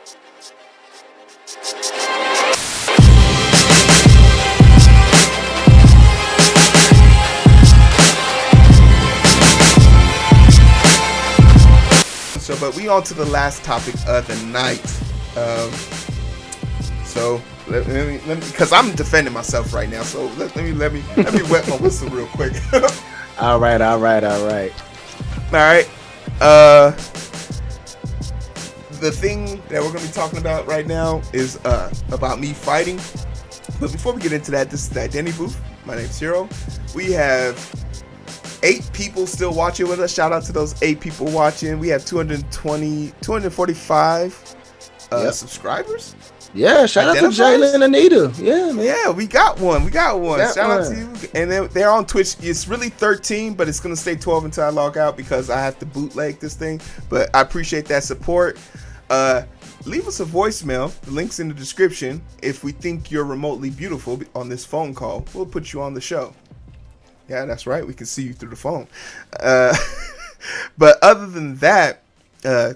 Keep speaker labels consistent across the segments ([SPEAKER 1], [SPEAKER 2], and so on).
[SPEAKER 1] So, but we on to the last topic of the night. So let me because I'm defending myself right now. So let me wet my whistle real quick.
[SPEAKER 2] All right.
[SPEAKER 1] All right. The thing that we're gonna be talking about right now is about me fighting. But before we get into that, this is the Identity Booth. My name's Heero. We have 8 people still watching with us. Shout out to those 8 people watching. We have 245 subscribers.
[SPEAKER 2] Yeah, shout out to Jalen and Anita. Yeah, man.
[SPEAKER 1] Yeah, we got one. Shout out to you. And they're on Twitch. It's really 13, but it's going to stay 12 until I log out because I have to bootleg this thing. But I appreciate that support. Leave us a voicemail. The link's in the description. If we think you're remotely beautiful on this phone call, we'll put you on the show. Yeah, that's right. We can see you through the phone. But other than that,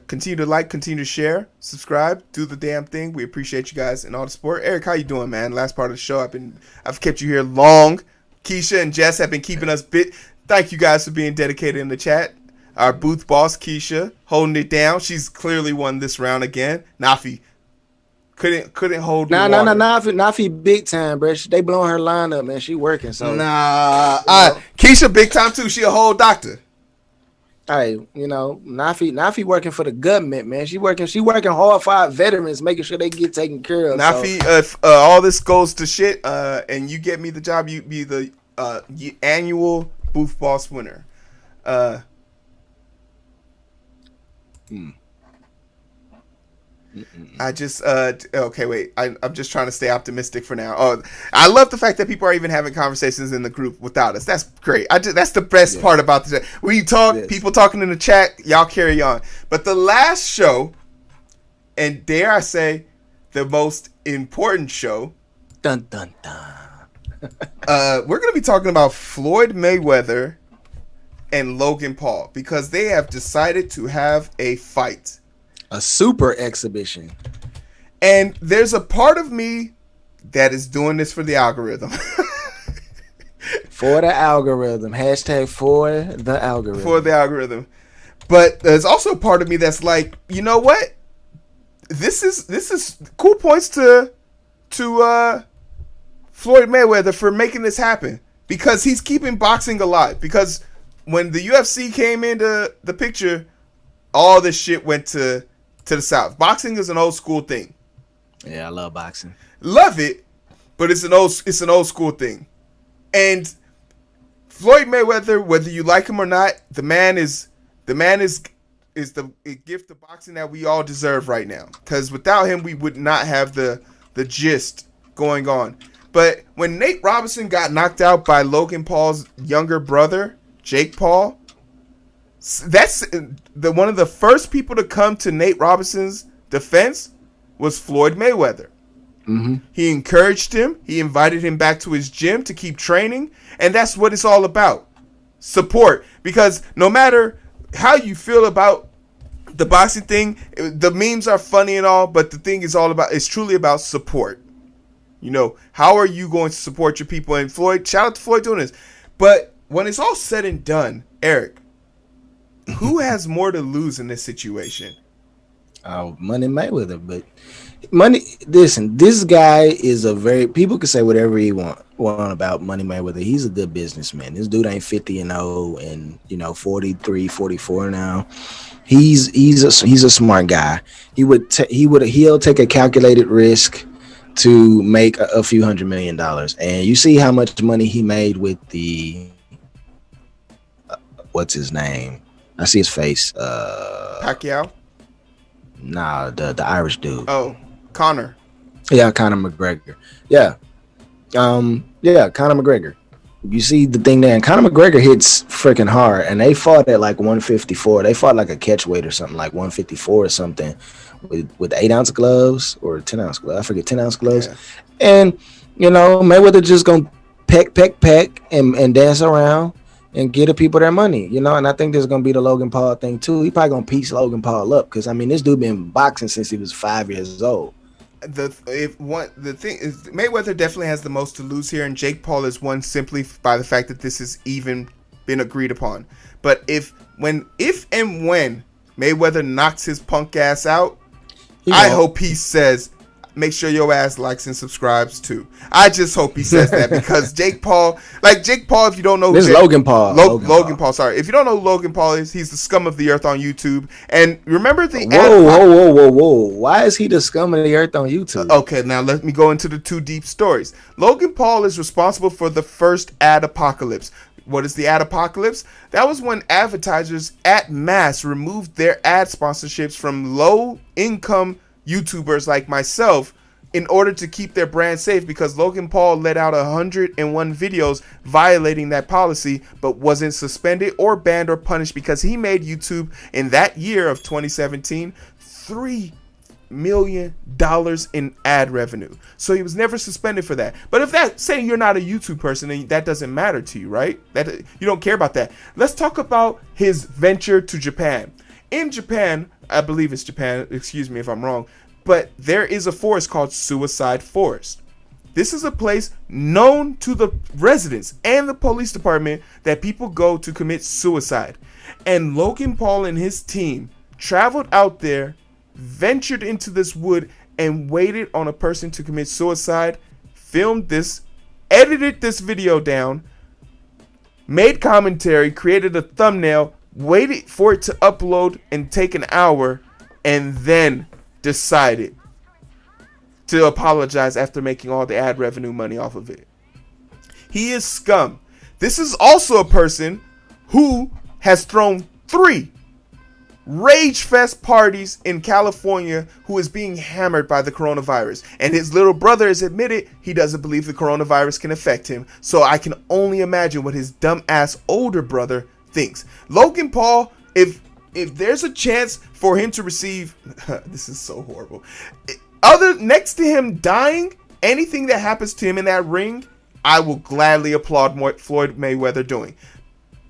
[SPEAKER 1] continue to like, continue to share, subscribe, do the damn thing. We appreciate you guys and all the support. Eric, how you doing, man? Last part of the show, I've kept you here long. Keisha and Jess have been keeping us bit. Thank you guys for being dedicated in the chat. Our booth boss, Keisha, holding it down. She's clearly won this round again. Nafi couldn't hold.
[SPEAKER 2] Nafi big time, bro. They blowing her line up, man. She working. So
[SPEAKER 1] Keisha big time too. She a whole doctor.
[SPEAKER 2] Hey, Nafi working for the government, man. She working hard for our veterans, making sure they get taken care of.
[SPEAKER 1] Nafi, if all this goes to shit, and you get me the job, you be the annual booth boss winner. I just okay, wait. I'm just trying to stay optimistic for now. Oh, I love the fact that people are even having conversations in the group without us. That's great. That's the best part about the chat. We talk, people talking in the chat, y'all carry on. But the last show, and dare I say, the most important show.
[SPEAKER 2] Dun dun dun.
[SPEAKER 1] We're gonna be talking about Floyd Mayweather and Logan Paul because they have decided to have a fight.
[SPEAKER 2] A super exhibition.
[SPEAKER 1] And there's a part of me that is doing this for the algorithm.
[SPEAKER 2] For the algorithm. Hashtag for the algorithm.
[SPEAKER 1] For the algorithm. But there's also a part of me that's like, you know what? This is cool points to Floyd Mayweather for making this happen. Because he's keeping boxing alive. Because when the UFC came into the picture, all this shit went to the south. Boxing is an old school thing.
[SPEAKER 2] Yeah, I love boxing.
[SPEAKER 1] Love it, but it's an old school thing. And Floyd Mayweather, whether you like him or not, the man is the gift of boxing that we all deserve right now. Because without him, we would not have the gist going on. But when Nate Robinson got knocked out by Logan Paul's younger brother, Jake Paul, that's one of the first people to come to Nate Robinson's defense was Floyd Mayweather.
[SPEAKER 2] Mm-hmm.
[SPEAKER 1] He encouraged him. He invited him back to his gym to keep training. And that's what it's all about. Support. Because no matter how you feel about the boxing thing, the memes are funny and all, but the thing is it's truly about support. How are you going to support your people? And Floyd, shout out to Floyd doing this. But when it's all said and done, Eric, who has more to lose in this situation?
[SPEAKER 2] Money Mayweather, but listen, this guy is people can say whatever he want about Money Mayweather. He's a good businessman. This dude ain't 50-0 and 43, 44 now. He's a smart guy. He'll take a calculated risk to make a few $100 million. And you see how much money he made with the what's his name? I see his face.
[SPEAKER 1] Pacquiao?
[SPEAKER 2] Nah, the Irish dude.
[SPEAKER 1] Oh, Conor.
[SPEAKER 2] Yeah, Conor McGregor. Yeah. Conor McGregor. You see the thing there, and Conor McGregor hits freaking hard, and they fought at like 154. They fought like a catch weight or something, like 154 or something, with 8-ounce gloves or 10-ounce gloves. I forget, 10-ounce gloves. Yeah. And Mayweather just gonna peck and dance around. and get the people their money, you know. And I think this is gonna be the Logan Paul thing too. He probably gonna piece Logan Paul up because I mean this dude been boxing since he was 5 years old.
[SPEAKER 1] The thing is, Mayweather definitely has the most to lose here, and Jake Paul is one simply by the fact that this has even been agreed upon. But if and when Mayweather knocks his punk ass out, I hope he says, make sure your ass likes and subscribes too. I just hope he says that because Jake Paul, if you don't know,
[SPEAKER 2] this is Logan Paul.
[SPEAKER 1] Logan Paul. Sorry, if you don't know who Logan Paul is, he's the scum of the earth on YouTube. And remember the
[SPEAKER 2] whoa! Why is he the scum of the earth on YouTube?
[SPEAKER 1] Okay, now let me go into the two deep stories. Logan Paul is responsible for the first ad apocalypse. What is the ad apocalypse? That was when advertisers at mass removed their ad sponsorships from low income YouTubers like myself in order to keep their brand safe, because Logan Paul let out 101 videos violating that policy but wasn't suspended or banned or punished because he made YouTube in that year of 2017 $3 million in ad revenue. So he was never suspended for that. But if that, saying you're not a YouTube person, then that doesn't matter to you, right? That you don't care about that. Let's talk about his venture to Japan. In Japan, I believe it's Japan, excuse me if I'm wrong, but there is a forest called Suicide Forest. This is a place known to the residents and the police department that people go to commit suicide. And Logan Paul and his team traveled out there, ventured into this wood, and waited on a person to commit suicide, filmed this, edited this video down, made commentary, created a thumbnail, waited for it to upload and take an hour, and then decided to apologize after making all the ad revenue money off of it. He is scum. This is also a person who has thrown 3 Rage Fest parties in California, who is being hammered by the coronavirus. And his little brother has admitted he doesn't believe the coronavirus can affect him. So I can only imagine what his dumb ass older brother thinks. Logan Paul, if there's a chance for him to receive this is so horrible, next to him dying, anything that happens to him in that ring, I will gladly applaud Floyd Mayweather doing.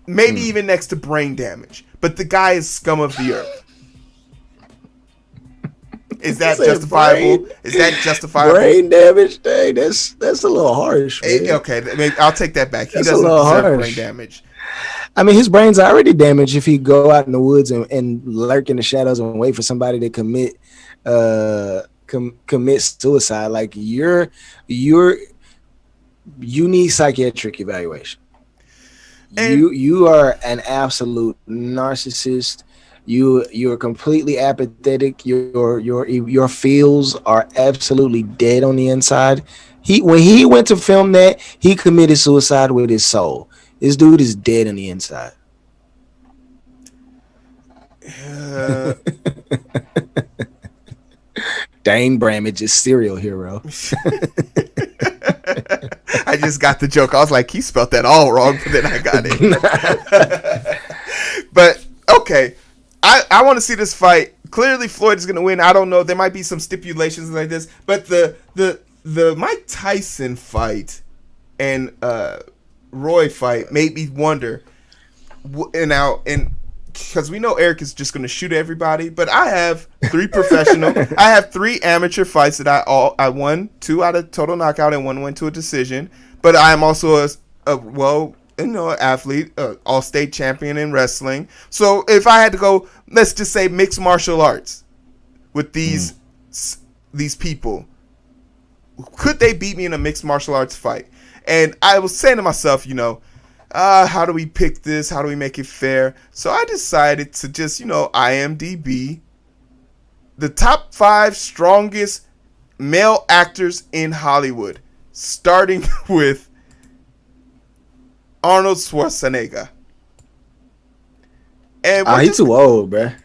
[SPEAKER 1] Maybe even next to brain damage. But the guy is scum of the earth. Is that justifiable? Is that justifiable?
[SPEAKER 2] Brain damage thing. That's a little harsh.
[SPEAKER 1] Okay, maybe I'll take that back. He doesn't deserve brain damage.
[SPEAKER 2] I mean, his brain's already damaged if he go out in the woods and lurk in the shadows and wait for somebody to commit suicide. Like you need psychiatric evaluation. And you are an absolute narcissist. You're completely apathetic. Your feels are absolutely dead on the inside. When he went to film that, he committed suicide with his soul. This dude is dead on the inside. Dane Bramage is serial hero.
[SPEAKER 1] I just got the joke. I was like, he spelled that all wrong, but then I got it. But okay, I want to see this fight. Clearly, Floyd is going to win. I don't know. There might be some stipulations like this, but the Mike Tyson fight and Roy fight made me wonder. And because we know Eric is just going to shoot everybody, but I have 3 professional. I have 3 amateur fights that I won 2 out of total knockout and 1 went to a decision. But I am also an athlete, all-state champion in wrestling. So if I had to go, let's just say mixed martial arts with these people, could they beat me in a mixed martial arts fight? And I was saying to myself, how do we pick this? How do we make it fair? So I decided to just, IMDb the top 5 strongest male actors in Hollywood, starting with Arnold Schwarzenegger. And
[SPEAKER 2] he's too old, bruh.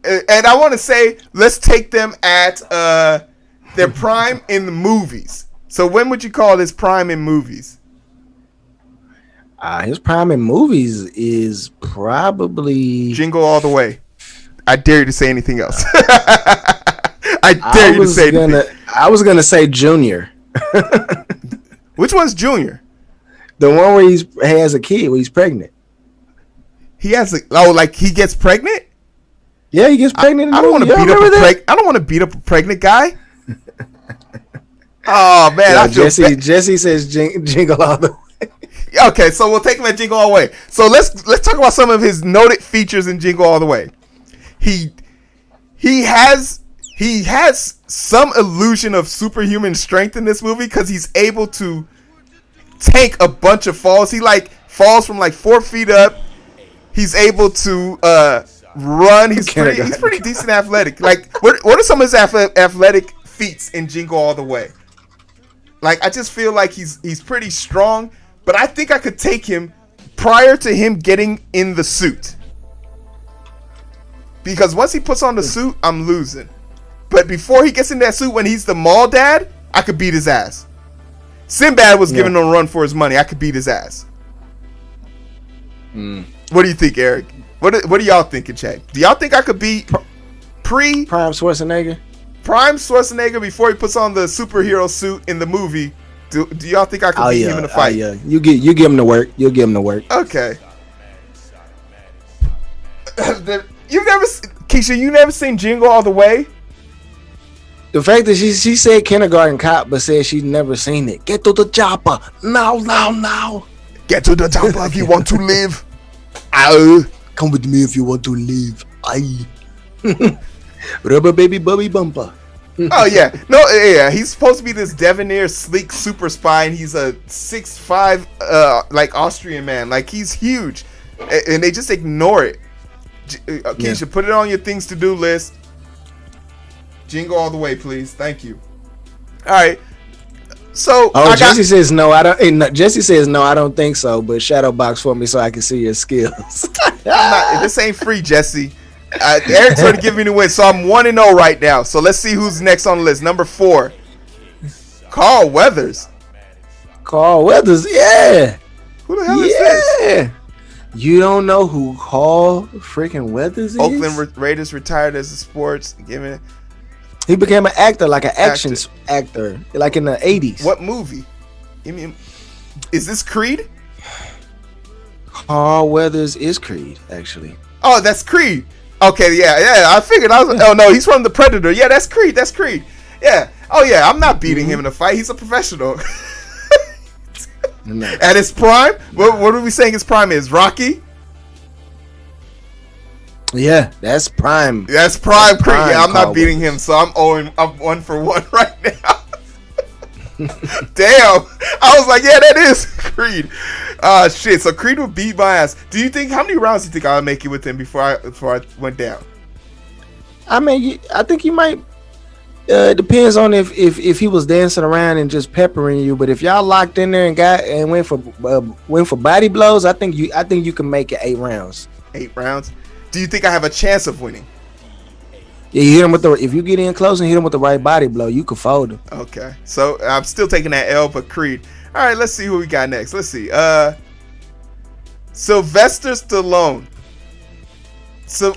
[SPEAKER 1] And I want to say, let's take them at their prime in the movies. So when would you call this prime in movies?
[SPEAKER 2] His prime in movies is probably
[SPEAKER 1] Jingle All the Way. I dare you to say anything else. I dare you to say anything.
[SPEAKER 2] I was gonna say Junior.
[SPEAKER 1] Which one's Junior?
[SPEAKER 2] The one where he has a kid, where he's pregnant.
[SPEAKER 1] He has like he gets pregnant.
[SPEAKER 2] Yeah, he gets pregnant.
[SPEAKER 1] I don't want to beat up I don't want to beat up a pregnant guy. Oh man,
[SPEAKER 2] yeah,
[SPEAKER 1] I feel
[SPEAKER 2] Jesse says jingle all the way.
[SPEAKER 1] Okay, so we'll take him at Jingle All the Way. So let's talk about some of his noted features in Jingle All the Way. He has some illusion of superhuman strength in this movie because he's able to tank a bunch of falls. He like falls from like 4 feet up. He's able to run. He's pretty decent athletic. Like what are some of his athletic feats in Jingle All the Way? Like I just feel like he's pretty strong, but I think I could take him prior to him getting in the suit. Because once he puts on the suit, I'm losing. But before he gets in that suit, when he's the mall dad, I could beat his ass. Sinbad was giving him a run for his money. I could beat his ass. What do you think, Eric? What do y'all think, Chad? Do y'all think I could beat Prime
[SPEAKER 2] Schwarzenegger
[SPEAKER 1] before he puts on the superhero suit in the movie? Do y'all think I could beat him in a fight?
[SPEAKER 2] Yeah. You give him the work. You'll give him the work.
[SPEAKER 1] Okay. Keisha, you never seen Jingle All the Way?
[SPEAKER 2] The fact that she said Kindergarten Cop, but said she's never seen it. Get to the chopper now.
[SPEAKER 1] Get to the chopper if you want to live.
[SPEAKER 2] Come with me if you want to live. Rubber baby bubby bumper.
[SPEAKER 1] Oh yeah, no, yeah. He's supposed to be this debonair, sleek super spy, and he's a 6'5", like Austrian man. Like he's huge, and they just ignore it. Keisha, put it on your things to do list. Jingle All the Way, please. Thank you. All right. So
[SPEAKER 2] Jesse says no. I don't. Jesse says no. I don't think so. But shadow box for me so I can see your skills.
[SPEAKER 1] This ain't free, Jesse. Eric's already giving me the win, so I'm 1-0 right now. So let's see who's next on the list. Number 4, Carl Weathers.
[SPEAKER 2] Yeah.
[SPEAKER 1] Who the hell is this?
[SPEAKER 2] You don't know who Carl freaking Weathers is?
[SPEAKER 1] Oakland Raiders retired as a sports.
[SPEAKER 2] He became an actor, like an action actor, like in the 80s.
[SPEAKER 1] What movie? Is this Creed?
[SPEAKER 2] Carl Weathers is Creed, actually.
[SPEAKER 1] Oh, that's Creed. Okay, yeah. I figured. Oh no, he's from The Predator. Yeah, that's Creed. Yeah. Oh yeah, I'm not beating him in a fight. He's a professional.
[SPEAKER 2] No.
[SPEAKER 1] At his prime, what are we saying his prime is? Rocky?
[SPEAKER 2] Yeah, that's prime.
[SPEAKER 1] That's prime Creed. Yeah, I'm not beating him, so I'm 1 for 1 right now. Damn. I was like, yeah, that is Creed. Shit. So Creed would beat my ass. Do you think, how many rounds do you think I'll make it with him before I went down?
[SPEAKER 2] I mean, I think you might. Depends on if he was dancing around and just peppering you. But if y'all locked in there and went for body blows, I think you can make it 8 rounds.
[SPEAKER 1] 8 rounds. Do you think I have a chance of winning?
[SPEAKER 2] Yeah, you hit him if you get in close and hit him with the right body blow, you can fold him.
[SPEAKER 1] Okay, so I'm still taking that L, but Creed. All right, let's see who we got next. Let's see. Sylvester Stallone.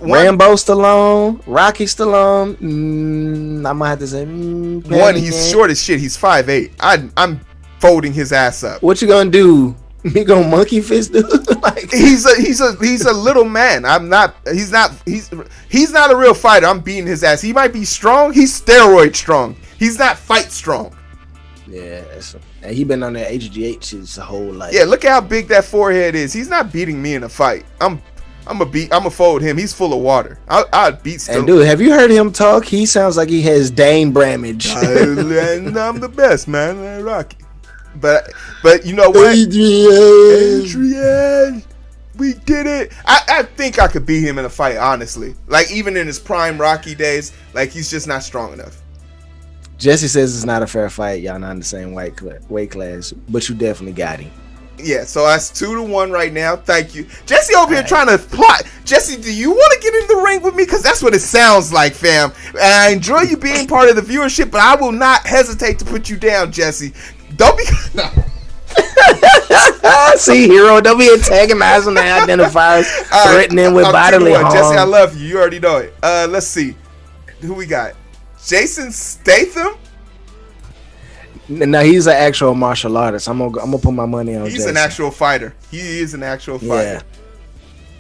[SPEAKER 2] Rambo Stallone, Rocky Stallone. I might have to say
[SPEAKER 1] one. He's short as shit. He's 5'8". I'm folding his ass up.
[SPEAKER 2] What you gonna do? He gonna monkey fist dude? Like
[SPEAKER 1] he's a little man. He's not a real fighter. I'm beating his ass. He might be strong. He's steroid strong. He's not fight strong.
[SPEAKER 2] Yeah, and he been on that HGH his whole life.
[SPEAKER 1] Yeah, look at how big that forehead is. He's not beating me in a fight. I'm gonna fold him. He's full of water. I'd beat still.
[SPEAKER 2] And dude, have you heard him talk? He sounds like he has Dane Bramage.
[SPEAKER 1] And I'm the best, man. Rocky. But you know what? Adrian, we did it. I think I could beat him in a fight, honestly. Like even in his prime Rocky days, like he's just not strong enough.
[SPEAKER 2] Jesse says it's not a fair fight. Y'all not in the same weight class, but you definitely got him.
[SPEAKER 1] Yeah, so that's 2-1 right now. Thank you, Jesse. Over here trying to plot. Jesse, do you want to get in the ring with me? Because that's what it sounds like, fam. And I enjoy you being part of the viewership, but I will not hesitate to put you down, Jesse. Don't be. No.
[SPEAKER 2] See, Heero, don't be antagonizing the identifiers, threatening with bodily harm.
[SPEAKER 1] Jesse, I love you. You already know it. Let's see. Who we got? Jason Statham?
[SPEAKER 2] No, he's an actual martial artist. I'm gonna put my money on.
[SPEAKER 1] He's
[SPEAKER 2] Jason.
[SPEAKER 1] an actual fighter. He is an actual fighter.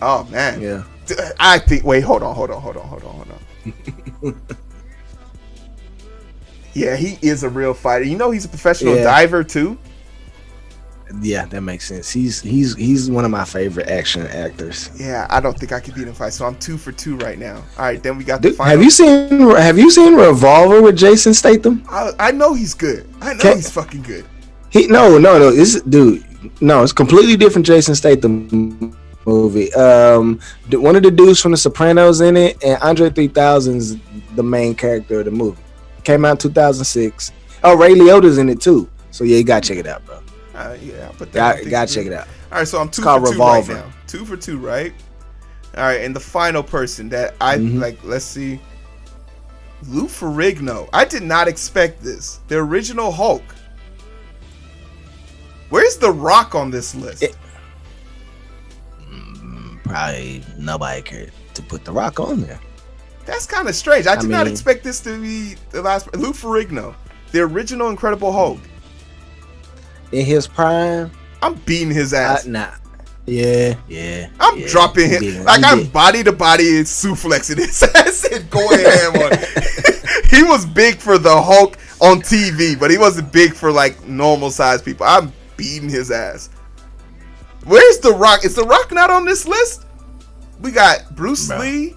[SPEAKER 1] Oh man.
[SPEAKER 2] Yeah.
[SPEAKER 1] I think. Wait, hold on. Yeah, he is a real fighter. You know, he's a professional diver too.
[SPEAKER 2] Yeah, that makes sense. He's one of my favorite action actors.
[SPEAKER 1] Yeah, I don't think I could beat him fight. So I'm 2 for 2 right now. All right, then we got the final.
[SPEAKER 2] Have you seen Revolver with Jason Statham?
[SPEAKER 1] I know he's good. I know he's fucking good.
[SPEAKER 2] No. It's completely different Jason Statham movie. One of the dudes from The Sopranos in it, and Andre 3000's the main character of the movie. Came out in 2006. Oh, Ray Liotta's in it too. So yeah, you gotta check it out, bro.
[SPEAKER 1] Yeah, but
[SPEAKER 2] gotta check it out.
[SPEAKER 1] All right, so I'm 2 for 2 Revolver. Right now. 2 for 2, right? All right, and the final person that I like. Let's see. Lou Ferrigno. I did not expect this. The original Hulk. Where's The Rock on this list?
[SPEAKER 2] Probably nobody cared to put The Rock on there.
[SPEAKER 1] That's kind of strange. I did not expect this to be the last. Lou Ferrigno, the original Incredible Hulk.
[SPEAKER 2] In his prime,
[SPEAKER 1] I'm beating his ass.
[SPEAKER 2] Yeah.
[SPEAKER 1] I'm dropping him. I'm body to body and suplexing his ass and going ham on it. He was big for the Hulk on TV, but he wasn't big for like normal sized people. I'm beating his ass. Where's The Rock? Is The Rock not on this list? We got Bruce Lee,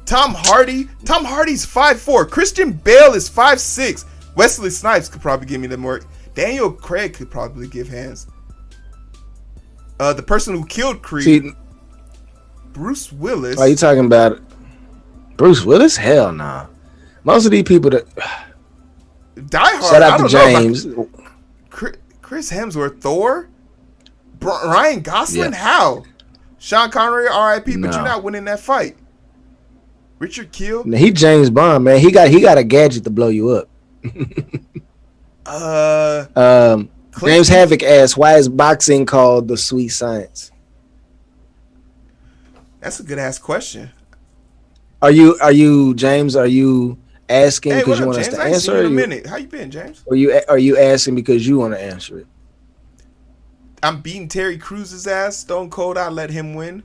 [SPEAKER 1] Tom Hardy. Tom Hardy's 5'4". Christian Bale is 5'6". Wesley Snipes could probably give me the more. Daniel Craig could probably give hands. The person who killed Creed, Bruce Willis.
[SPEAKER 2] Are you talking about Bruce Willis? Hell nah. Most of these people that
[SPEAKER 1] Die Hard.
[SPEAKER 2] Shout out to James.
[SPEAKER 1] Chris Hemsworth, Thor, Ryan Gosling. Yeah. How? Sean Connery, R.I.P. But you're not winning that fight. Richard Kiel.
[SPEAKER 2] He James Bond, man. He got a gadget to blow you up. James Havoc asks, why is boxing called the sweet science?
[SPEAKER 1] That's a good ass question.
[SPEAKER 2] Are you James? Are you asking because you want us to answer?
[SPEAKER 1] In a minute. How you been, James?
[SPEAKER 2] Are you asking because you want to answer it?
[SPEAKER 1] I'm beating Terry Cruz's ass. Stone Cold. I let him win.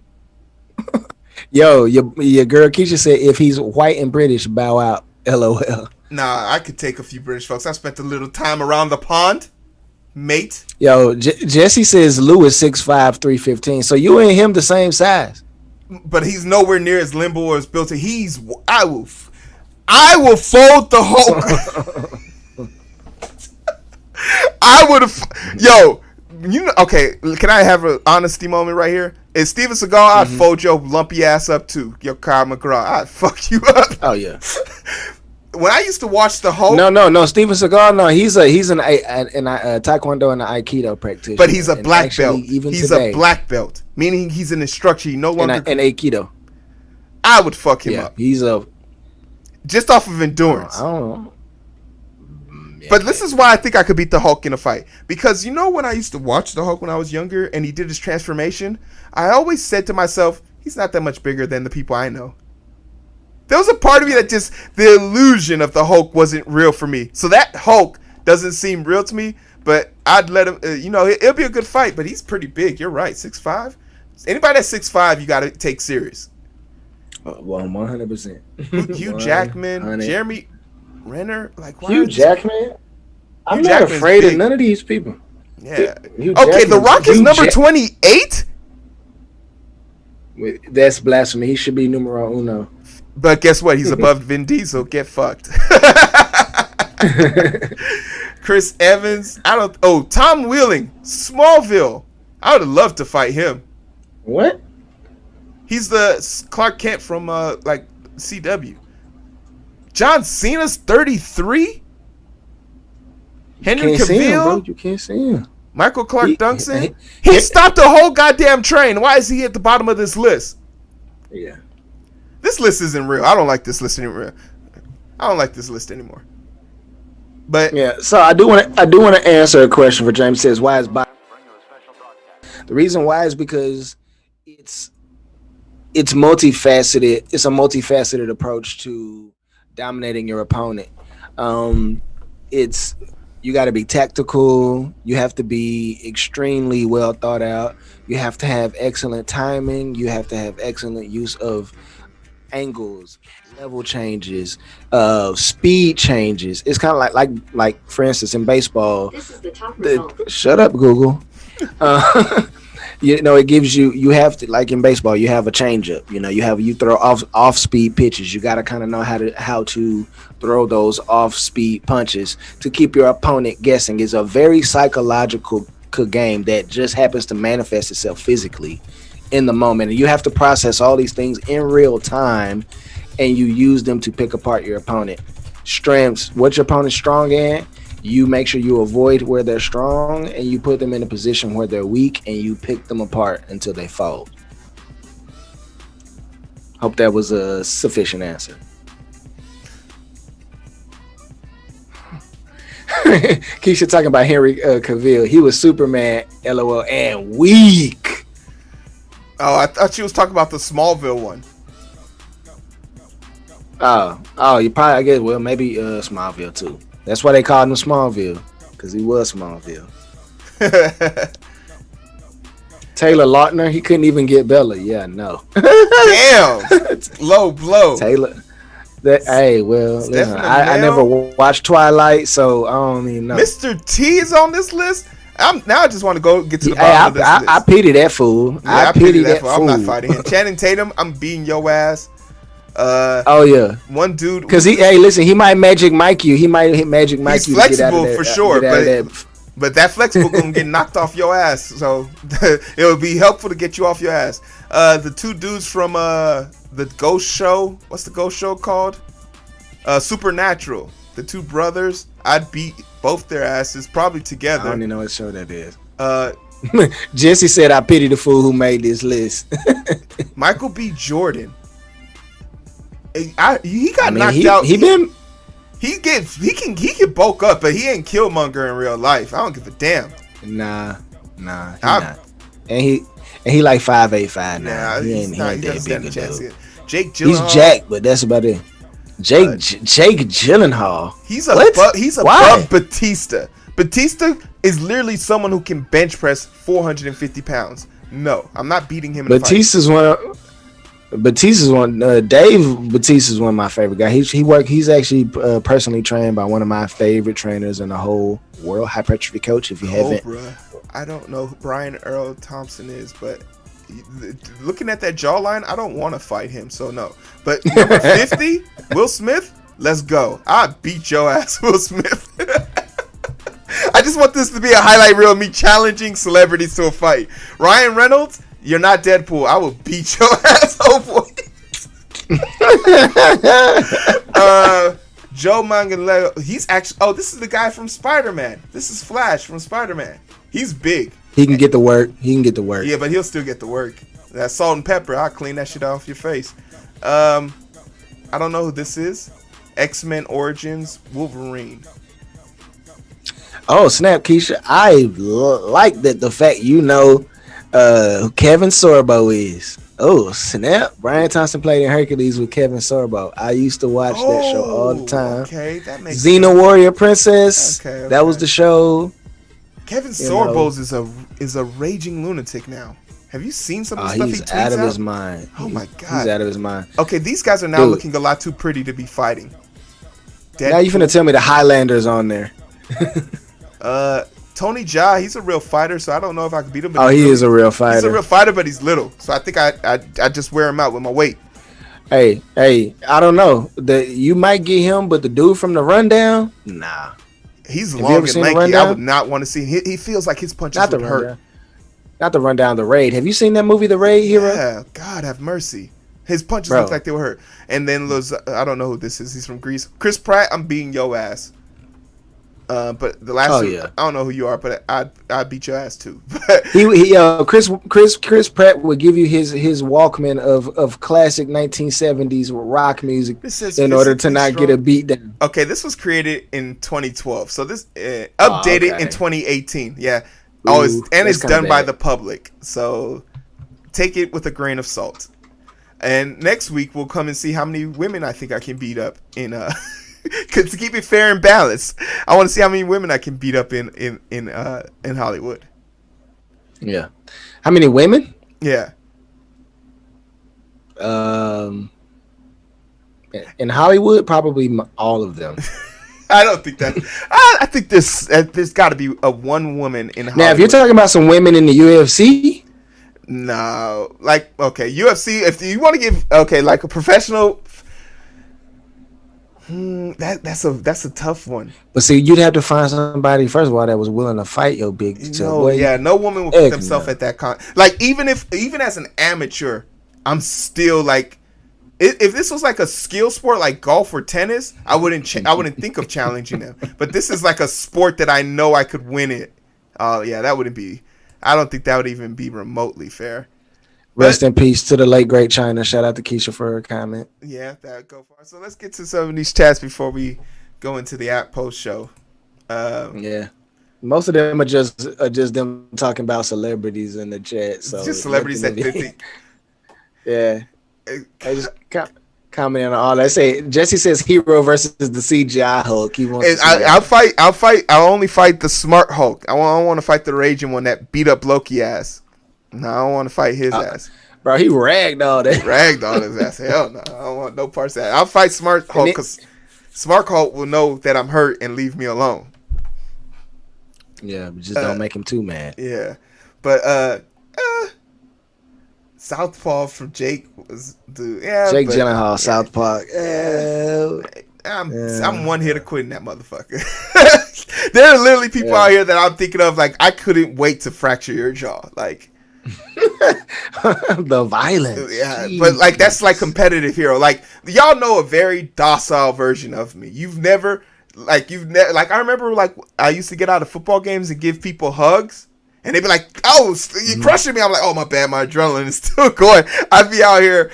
[SPEAKER 2] Yo, your girl Keisha said if he's white and British, bow out. LOL.
[SPEAKER 1] Nah, I could take a few British folks. I spent a little time around the pond, mate.
[SPEAKER 2] Yo, Jesse says Lou is 6'5", 315. So you and him the same size.
[SPEAKER 1] But he's nowhere near as limbo or as built to. I will fold the Hulk. I would have. Yo, okay. Can I have an honesty moment right here? Is Steven Seagal? I'd fold your lumpy ass up too. Your Kyle McGraw. I'd fuck you up.
[SPEAKER 2] Oh yeah.
[SPEAKER 1] When I used to watch the Hulk.
[SPEAKER 2] No. Steven Seagal. No, he's an Taekwondo and an Aikido practitioner.
[SPEAKER 1] But he's a black belt. He's a black belt, meaning he's an instructor. He no longer
[SPEAKER 2] in Aikido.
[SPEAKER 1] I would fuck him up.
[SPEAKER 2] He's
[SPEAKER 1] just off of endurance.
[SPEAKER 2] I don't know.
[SPEAKER 1] But this is why I think I could beat the Hulk in a fight. Because when I used to watch the Hulk when I was younger and he did his transformation, I always said to myself, he's not that much bigger than the people I know. There was a part of me that just, the illusion of the Hulk wasn't real for me. So that Hulk doesn't seem real to me, but I'd let him, it'll be a good fight, but he's pretty big. You're right, 6'5". Anybody that's 6'5", you got to take serious.
[SPEAKER 2] Well, 100%.
[SPEAKER 1] Hugh Jackman, 100. Jeremy Renner,
[SPEAKER 2] Hugh Jackman? I'm not afraid of none of these people.
[SPEAKER 1] Yeah. Okay, The Rock is number 28?
[SPEAKER 2] That's blasphemy. He should be numero uno.
[SPEAKER 1] But guess what? He's above Vin Diesel. Get fucked. Chris Evans. Tom Wheeling. Smallville. I would have loved to fight him.
[SPEAKER 2] What?
[SPEAKER 1] He's the Clark Kent from CW. John Cena's 33? Henry Cavill?
[SPEAKER 2] You can't see him.
[SPEAKER 1] Michael Clark Duncan? He stopped the whole goddamn train. Why is he at the bottom of this list?
[SPEAKER 2] Yeah.
[SPEAKER 1] This list isn't real. I don't like this list anymore. But
[SPEAKER 2] yeah, so I do want to answer a question for James. Says why is boxing the reason why is because it's multifaceted. It's a multifaceted approach to dominating your opponent. It's You got to be tactical. You have to be extremely well thought out. You have to have excellent timing. You have to have excellent use of angles, level changes, speed changes. It's kind of like for instance in baseball.
[SPEAKER 3] This is the top result.
[SPEAKER 2] Shut up, Google. Uh, it gives you have to, like in baseball, you have a changeup. You throw off speed pitches. You got to kind of know how to throw those off speed punches to keep your opponent guessing. It's a very psychological game that just happens to manifest itself physically in the moment, and you have to process all these things in real time, and you use them to pick apart your opponent. Strengths, what your opponent's strong in, you make sure you avoid where they're strong, and you put them in a position where they're weak, and you pick them apart until they fold. Hope that was a sufficient answer. Keisha talking about Henry Cavill. He was Superman, LOL, and weak.
[SPEAKER 1] Oh, I thought she was talking about the Smallville one.
[SPEAKER 2] Oh, you probably, I guess, well, maybe Smallville too. That's why they called him Smallville, because he was Smallville. Taylor Lautner, he couldn't even get Bella. Yeah, no.
[SPEAKER 1] Damn. Low blow.
[SPEAKER 2] Taylor. Hey, well, listen, I never watched Twilight, so I don't even know.
[SPEAKER 1] Mr. T is on this list. I just want to go get to the bottom of this list.
[SPEAKER 2] I pity that fool.
[SPEAKER 1] Yeah, I pity that fool. I'm not fighting him. Channing Tatum, I'm beating your ass.
[SPEAKER 2] Oh yeah,
[SPEAKER 1] one dude.
[SPEAKER 2] Because he might Magic Mike you. He might hit Magic Mike you.
[SPEAKER 1] He's flexible for sure, but that flexible gonna get knocked off your ass. So it would be helpful to get you off your ass. The two dudes from the Ghost Show. What's the Ghost Show called? Supernatural. The two brothers. I'd beat both their asses probably together.
[SPEAKER 2] I don't even know what show that is.
[SPEAKER 1] Jesse
[SPEAKER 2] said, "I pity the fool who made this list."
[SPEAKER 1] Michael B. Jordan. He got knocked out.
[SPEAKER 2] He
[SPEAKER 1] can bulk up, but he ain't Killmonger in real life. I don't give a damn.
[SPEAKER 2] Nah, he not. And he like 5'8" now.
[SPEAKER 1] Nah,
[SPEAKER 2] he ain't that big a dude.
[SPEAKER 1] Jake Gyllenhaal.
[SPEAKER 2] He's jacked, but that's about it. Jake Gyllenhaal.
[SPEAKER 1] He's above Batista. Batista is literally someone who can bench press 450 pounds. No, I'm not beating him in
[SPEAKER 2] Batista's
[SPEAKER 1] a fight.
[SPEAKER 2] Dave Batista's one of my favorite guys. He's actually personally trained by one of my favorite trainers in the whole world, hypertrophy coach. If you haven't,
[SPEAKER 1] I don't know who Brian Earl Thompson is, but looking at that jawline, I don't want to fight him. So no. But number 50, Will Smith. Let's go. I beat your ass, Will Smith. I just want this to be a highlight reel of me challenging celebrities to a fight. Ryan Reynolds. You're not Deadpool. I will beat your ass, boy. Joe Manganiello. He's actually. Oh, this is the guy from Spider-Man. This is Flash from Spider-Man. He's big.
[SPEAKER 2] He can get the work.
[SPEAKER 1] Yeah, but he'll still get the work. That salt and pepper. I'll clean that shit off your face. I don't know who this is. X-Men Origins Wolverine.
[SPEAKER 2] Oh snap, Keisha! I like that the fact you know who Kevin Sorbo is. Oh snap! Brian Thompson played in Hercules with Kevin Sorbo. I used to watch that show all the time.
[SPEAKER 1] Okay, that makes
[SPEAKER 2] Xena
[SPEAKER 1] sense.
[SPEAKER 2] Warrior Princess.
[SPEAKER 1] Okay.
[SPEAKER 2] That was the show.
[SPEAKER 1] Kevin Sorbo is a raging lunatic now. Have you seen some of the stuff he tweets
[SPEAKER 2] He's out of his mind.
[SPEAKER 1] Oh my god,
[SPEAKER 2] he's out of his mind.
[SPEAKER 1] Okay, these guys are now looking a lot too pretty to be fighting.
[SPEAKER 2] Now you finna tell me the Highlander's on there.
[SPEAKER 1] Tony Jaa, he's a real fighter, so I don't know if I can beat him. But
[SPEAKER 2] he is a real fighter.
[SPEAKER 1] He's a real fighter, but he's little, so I think I just wear him out with my weight.
[SPEAKER 2] Hey, I don't know. You might get him, but the dude from the Rundown, nah.
[SPEAKER 1] He's long and lanky. I would not want to see him. He feels like his punches would hurt.
[SPEAKER 2] Not the Rundown, The Raid. Have you seen that movie, The Raid, Heero?
[SPEAKER 1] Yeah, God have mercy. His punches look like they were hurt. And then I don't know who this is. He's from Greece. Chris Pratt, I'm beating your ass. But the last I don't know who you are, but I'd beat your ass too. Chris Pratt would give you his Walkman of classic 1970s rock music in order to not get a beat down. Okay, this was created in 2012, so this updated in 2018. Yeah, it's done by the public, so take it with a grain of salt. And next week we'll come and see how many women I think I can beat up in to keep it fair and balanced. I want to see how many women I can beat up in Hollywood.
[SPEAKER 2] Yeah. How many women?
[SPEAKER 1] Yeah.
[SPEAKER 2] In Hollywood, probably all of them.
[SPEAKER 1] I don't think that. I think there's got to be a one woman in Hollywood.
[SPEAKER 2] Now, if you're talking about some women in the UFC,
[SPEAKER 1] no, like okay, UFC. If you want to give like a professional, that's a tough one.
[SPEAKER 2] But see, you'd have to find somebody first of all that was willing to fight your big.
[SPEAKER 1] No woman will put themselves at that like even as an amateur, I'm still like. If this was like a skill sport like golf or tennis, I wouldn't think of challenging them. But this is like a sport that I know I could win it. Oh yeah, that wouldn't be. I don't think that would even be remotely fair.
[SPEAKER 2] Rest in peace to the late great China. Shout out to Keisha for her comment.
[SPEAKER 1] Yeah, that would go far. So let's get to some of these chats before we go into the app post show.
[SPEAKER 2] Yeah, most of them are just them talking about celebrities in the chat. So
[SPEAKER 1] just celebrities that they think.
[SPEAKER 2] Yeah. I just comment on all that. Say Jesse says Heero versus the CGI Hulk. He wants.
[SPEAKER 1] I'll fight. I'll only fight the smart Hulk. I don't want to fight the raging one that beat up Loki ass. No, I don't want to fight his ass.
[SPEAKER 2] Bro, he ragged all that.
[SPEAKER 1] Ragged all his ass. Hell no, I don't want no parts of that. I'll fight smart Hulk because smart Hulk will know that I'm hurt and leave me alone.
[SPEAKER 2] Yeah, but just don't make him too mad.
[SPEAKER 1] Yeah, but Southpaw from Jake was
[SPEAKER 2] Jake Gyllenhaal, South Park.
[SPEAKER 1] I'm one hitter quitting that motherfucker. There are literally people out here that I'm thinking of like I couldn't wait to fracture your jaw. Like
[SPEAKER 2] the violence.
[SPEAKER 1] Yeah, jeez. But like that's like competitive Heero. Like y'all know a very docile version of me. You've never like I remember like I used to get out of football games and give people hugs. And they'd be like, "Oh, you're crushing me." I'm like, "Oh, my bad, my adrenaline is still going." I'd be out here,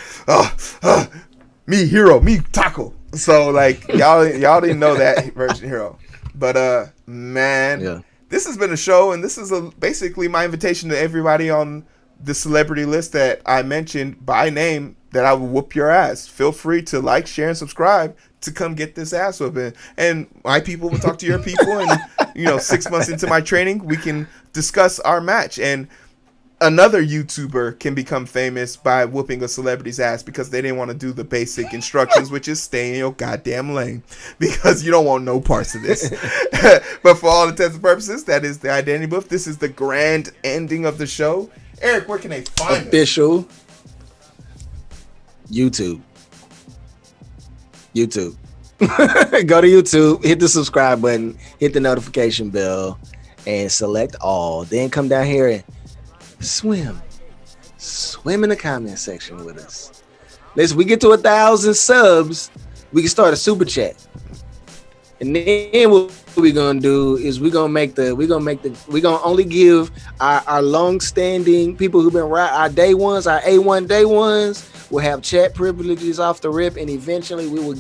[SPEAKER 1] me Heero, me Taco. So like, y'all didn't know that version Heero. But man, this has been a show, and this is basically my invitation to everybody on the celebrity list that I mentioned by name that I will whoop your ass. Feel free to like, share, and subscribe to come get this ass whooping. And my people will talk to your people, and 6 months into my training, we can discuss our match. And another YouTuber can become famous by whooping a celebrity's ass because they didn't want to do the basic instructions, which is stay in your goddamn lane because you don't want no parts of this. But for all intents and purposes, that is the identity booth. This is the grand ending of the show. Eric, where can they find
[SPEAKER 2] official us? YouTube. Go to YouTube, hit the subscribe button, hit the notification bell, and select all. Then come down here and swim in the comment section with us. Listen, we get to 1,000 subs, we can start a super chat. And then what we're gonna do is we're gonna only give our long-standing people who've been our day ones, our A1 day ones will have chat privileges off the rip, and eventually we will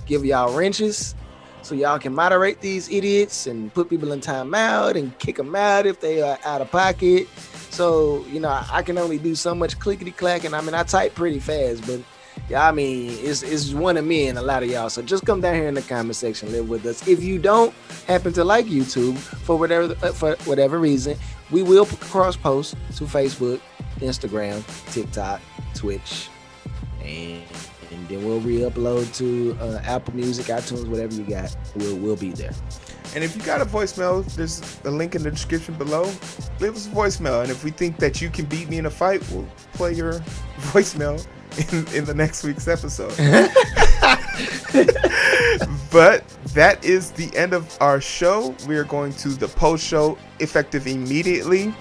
[SPEAKER 2] give y'all wrenches so y'all can moderate these idiots and put people in timeout and kick them out if they are out of pocket. So I can only do so much clickety clack, and I type pretty fast, but it's one of me and a lot of y'all. So just come down here in the comment section, live with us. If you don't happen to like YouTube for whatever reason, we will cross post to Facebook, Instagram, TikTok, Twitch, and then we'll re-upload to Apple Music, iTunes, whatever you got. We'll be there.
[SPEAKER 1] And if you got a voicemail, there's a link in the description below. Leave us a voicemail, and if we think that you can beat me in a fight, we'll play your voicemail in the next week's episode. But that is the end of our show. We are going to the post show effective immediately.